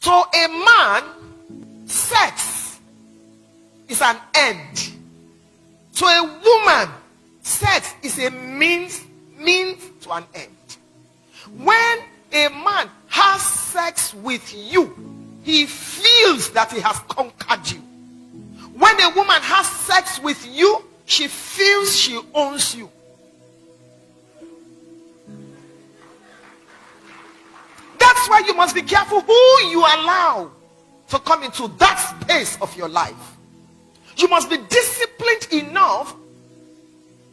To a man, sex is an end. To a woman, sex is a means to an end. When a man has sex with you, he feels that he has conquered you. When a woman has sex with you, she feels she owns you. That's why you must be careful who you allow to come into that space of your life. You must be disciplined enough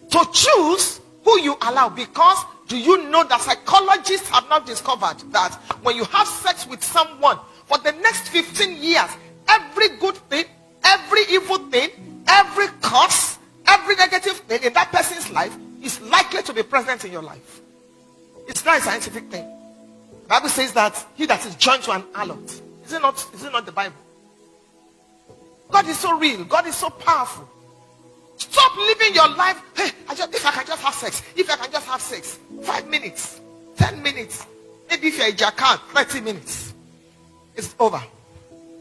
to choose who you allow, because do you know that psychologists have now discovered that when you have sex with someone for the next 15 years, every good thing, every evil thing, every curse, every negative thing in that person's life is likely to be present in your life. It's not a scientific thing. The Bible says that he that is joined to an harlot. Is it not the Bible? God is so real. God is so powerful. Stop living your life. Hey, if I can just have sex. If I can just have sex. 5 minutes. 10 minutes. Maybe if you're a jackal, 30 minutes. It's over.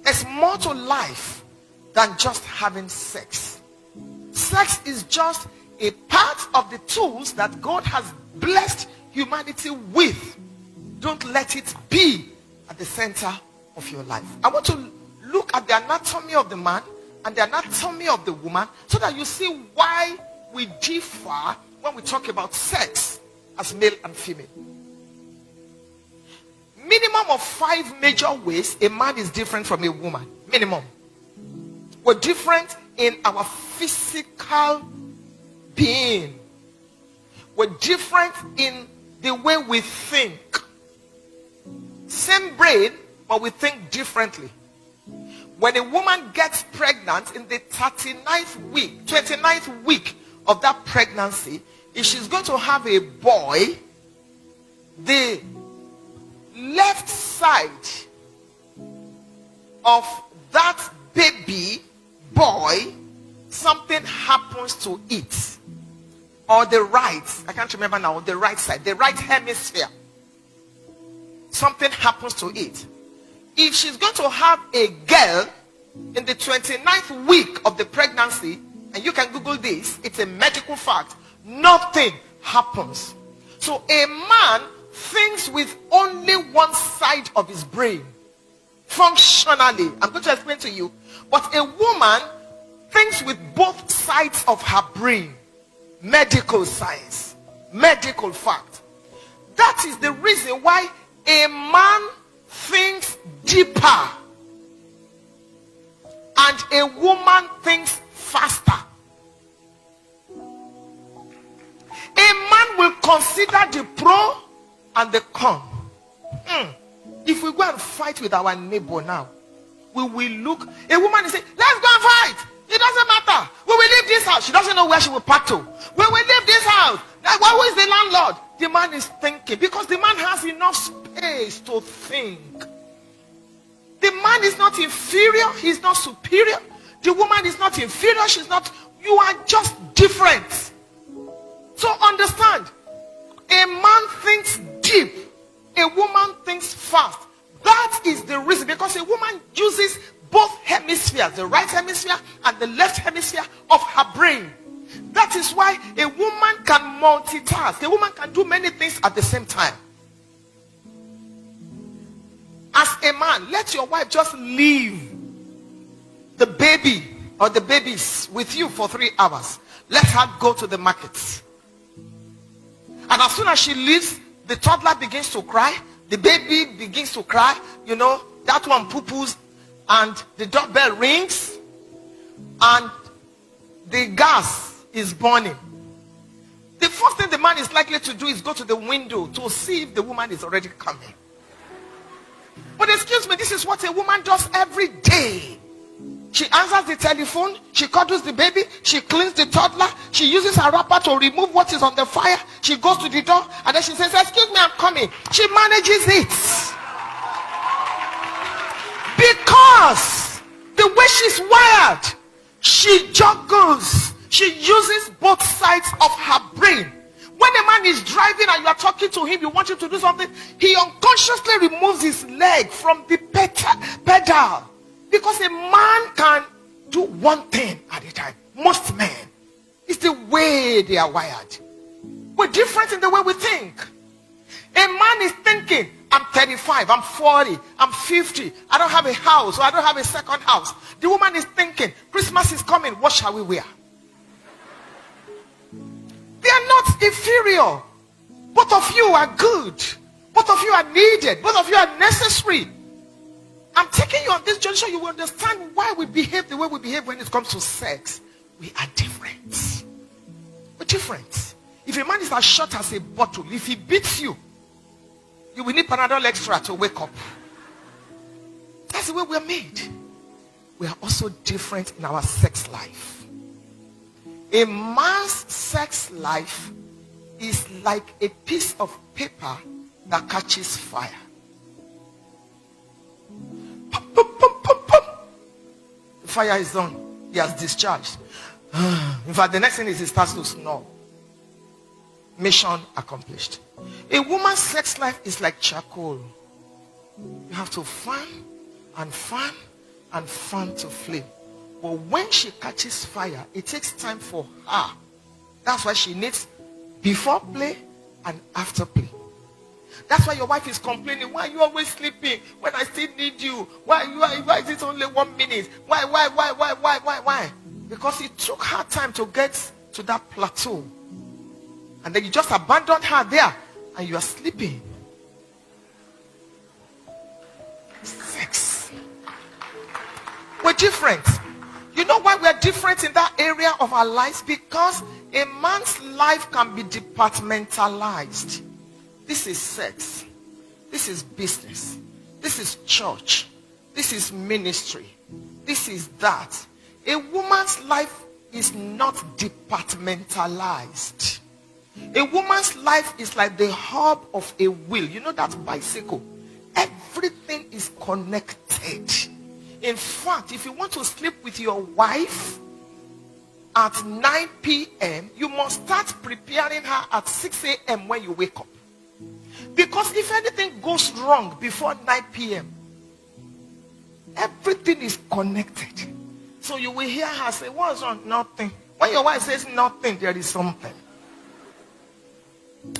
There's more to life than just having sex. Sex is just a part of the tools that God has blessed humanity with. Don't let it be at the center of your life. I want to look at the anatomy of the man and the anatomy of the woman so that you see why we differ when we talk about sex as male and female. Minimum of 5 major ways a man is different from a woman. Minimum. We're different in our physical being. We're different in the way we think. Same brain, but we think differently. When a woman gets pregnant in the 29th week of that pregnancy, if she's going to have a boy, the left side of that baby boy, something happens to it. Or the right, I can't remember now, the right side, the right hemisphere. Something happens to it. If she's going to have a girl in the 29th week of the pregnancy, and you can Google this, it's a medical fact, nothing happens. So a man thinks with only one side of his brain. Functionally, I'm going to explain to you. But a woman thinks with both sides of her brain. Medical science, medical fact. That is the reason why a man thinks deeper and a woman thinks faster. A man will consider the pro and the con. If we go and fight with our neighbor now, we will look. A woman is saying, let's go and fight. It doesn't matter. We will leave this house. She doesn't know where she will park to. We will leave this house. Who is the landlord? The man is thinking, because the man has enough space to think. The man is not inferior. He's not superior. The woman is not inferior. She's not. You are just different. So understand. A man thinks deep. A woman thinks fast. That is the reason. Because a woman uses both hemispheres, the right hemisphere and the left hemisphere of her brain. That is why a woman can multitask. A woman can do many things at the same time. As a man, let your wife just leave the baby or the babies with you for 3 hours. Let her go to the markets. And as soon as she leaves, the toddler begins to cry. The baby begins to cry. You know, that one poo-poos. And the doorbell rings. And the gas is burning. The first thing the man is likely to do is go to the window to see if the woman is already coming. But excuse me, this is what a woman does every day. She answers the telephone, she cuddles the baby, she cleans the toddler, she uses her wrapper to remove what is on the fire, she goes to the door, and then she says, excuse me, I'm coming. She manages it. Because the way she's wired, she juggles. She uses both sides of her brain. When a man is driving and you are talking to him, you want him to do something, he unconsciously removes his leg from the pedal. Because a man can do one thing at a time. Most men. It's the way they are wired. We're different in the way we think. A man is thinking, I'm 35, I'm 40, I'm 50, I don't have a house, or I don't have a second house. The woman is thinking, Christmas is coming, what shall we wear? They are not inferior. Both of you are good. Both of you are needed. Both of you are necessary. I'm taking you on this journey so you will understand why we behave the way we behave when it comes to sex. We are different. We're different. If a man is as short as a bottle, if he beats you, you will need Panadol extra to wake up. That's the way we are made. We are also different in our sex life. A man's sex life is like a piece of paper that catches fire. Pum, pum, pum, pum, pum. The fire is done. He has discharged. In fact, the next thing is he starts to snore. Mission accomplished. A woman's sex life is like charcoal. You have to fan and fan and fan to flame. But when she catches fire, it takes time for her. That's why she needs before play and after play. That's why your wife is complaining. Why are you always sleeping when I still need you? Why is it only 1 minute? Why? Because it took her time to get to that plateau. And then you just abandoned her there and you are sleeping. Sex. We're different. You know why we're different in that area of our lives? Because a man's life can be departmentalized. This is sex. This is business. This is church. This is ministry. This is that. A woman's life is not departmentalized. A woman's life is like the hub of a wheel. You know that bicycle? Everything is connected. In fact, if you want to sleep with your wife at 9 p.m., you must start preparing her at 6 a.m. when you wake up. Because if anything goes wrong before 9 p.m., everything is connected. So you will hear her say, what's wrong? Nothing. When your wife says nothing, there is something.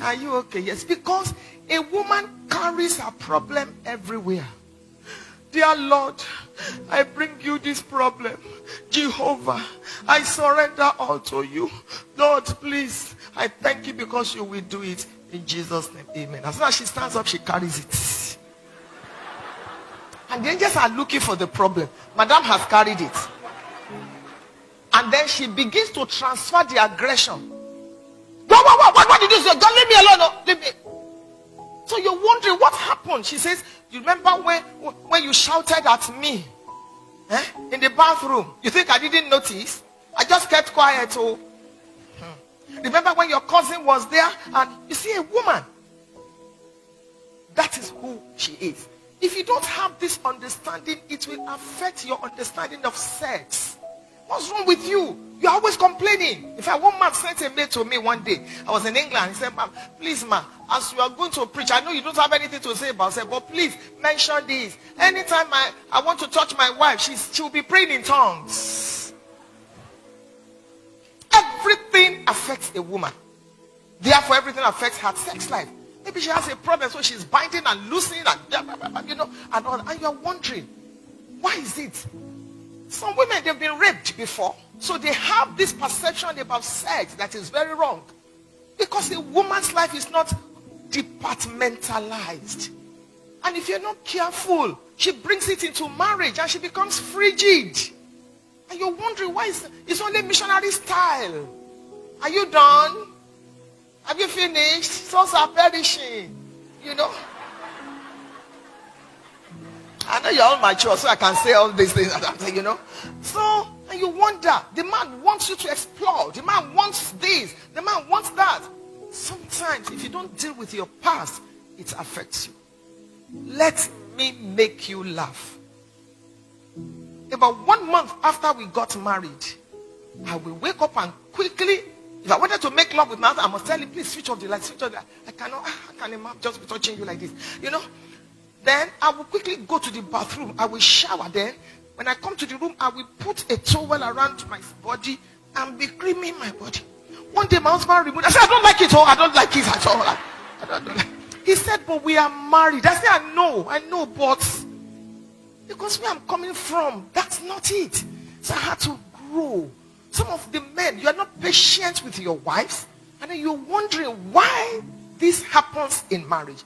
Are you okay? Yes, because a woman carries her problem everywhere. Dear Lord, I bring you this problem. Jehovah, I surrender all to you. Lord, please, I thank you because you will do it. In Jesus' name, amen. As soon as she stands up, she carries it. And the angels are looking for the problem. Madam has carried it. And then she begins to transfer the aggression. What did you say? God, leave me alone. No, leave me. So you're wondering what happened. She says, you remember when you shouted at me in the bathroom? You think I didn't notice? I just kept quiet. Oh. Remember when your cousin was there? And you see a woman. That is who she is. If you don't have this understanding, it will affect your understanding of sex. What's wrong with you? You're always complaining. In fact, one man sent a mail to me one day. I was in England. He said, ma'am, please, ma'am, as you are going to preach, I know you don't have anything to say about sex, but please mention this. Anytime I want to touch my wife, she'll be praying in tongues. Everything affects a woman. Therefore, everything affects her sex life. Maybe she has a problem, so she's binding and loosening and and all. And you're wondering, why is it? Some women, they've been raped before. So they have this perception about sex that is very wrong. Because a woman's life is not departmentalized. And if you're not careful, she brings it into marriage and she becomes frigid. And you're wondering why it's only missionary style. Are you done? Have you finished? Souls are perishing. You know? I know you're all mature, so I can say all these things. So, and you wonder, the man wants you to explore. The man wants this. The man wants that. Sometimes, if you don't deal with your past, it affects you. Let me make you laugh. About 1 month after we got married, I will wake up and quickly If I wanted to make love with my husband, I must tell him, please switch off the light, switch off the light. I cannot, how can a man just be touching you like this? You know? Then I will quickly go to the bathroom. I will shower. Then when I come to the room, I will put a towel around my body and be creaming my body. One day my husband removed. I said, I don't like it. Oh, I don't like it at all. I don't like. He said, but we are married. I said, I know, but because where I'm coming from, that's not it. So I had to grow. Some of the men, you are not patient with your wives, and then you're wondering why this happens in marriage.